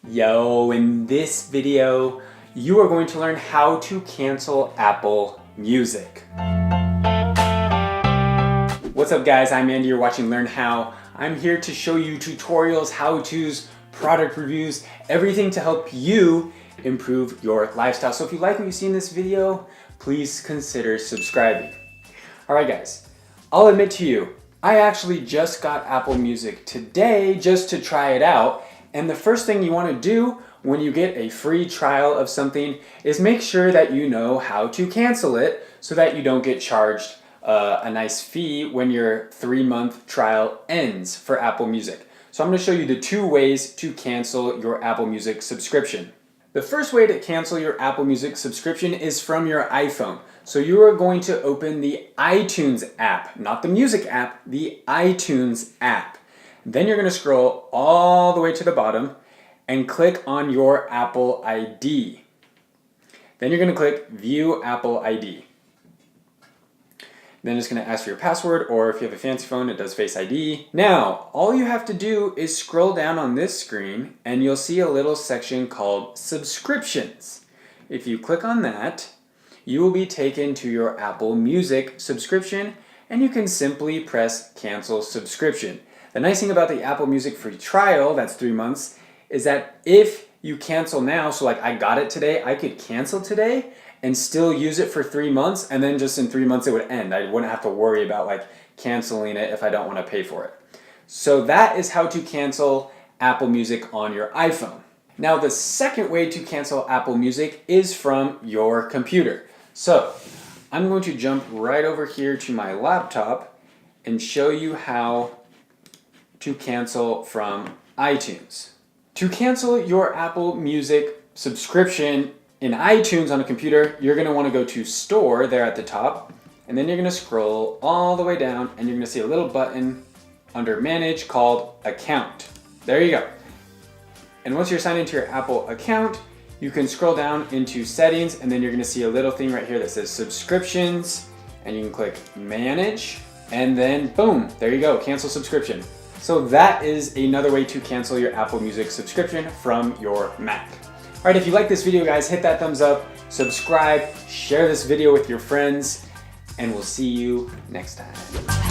Yo, in this video, you are going to learn how to cancel Apple Music. What's up guys, I'm Andy, you're watching Learn How. I'm here to show you tutorials, how-tos, product reviews, everything to help you improve your lifestyle. So if you like what you see in this video, please consider subscribing. All right guys, I'll admit to you, I actually just got Apple Music today just to try it out. And the first thing you want to do when you get a free trial of something is make sure that you know how to cancel it so that you don't get charged a nice fee when your 3-month trial ends for Apple Music. So I'm going to show you the 2 ways to cancel your Apple Music subscription. The first way to cancel your Apple Music subscription is from your iPhone. So you are going to open the iTunes app, not the Music app, the iTunes app. Then you're going to scroll all the way to the bottom and click on your Apple ID. Then you're going to click View Apple ID. Then it's going to ask for your password, or if you have a fancy phone, it does Face ID. Now, all you have to do is scroll down on this screen and you'll see a little section called Subscriptions. If you click on that, you will be taken to your Apple Music subscription and you can simply press Cancel Subscription. The nice thing about the Apple Music free trial, that's 3 months, is that if you cancel now, so like I got it today, I could cancel today and still use it for 3 months, and then just in 3 months it would end. I wouldn't have to worry about like canceling it if I don't want to pay for it. So that is how to cancel Apple Music on your iPhone. Now the second way to cancel Apple Music is from your computer. So I'm going to jump right over here to my laptop and show you how to cancel from iTunes. To cancel your Apple Music subscription in iTunes on a computer, you're going to want to go to Store there at the top, and then you're going to scroll all the way down and you're going to see a little button under Manage called Account. There you go. And once you're signed into your Apple account, you can scroll down into Settings, and then you're going to see a little thing right here that says Subscriptions, and you can click Manage, and then boom, there you go, cancel subscription. So that is another way to cancel your Apple Music subscription from your Mac. All right, if you like this video, guys, hit that thumbs up, subscribe, share this video with your friends, and we'll see you next time.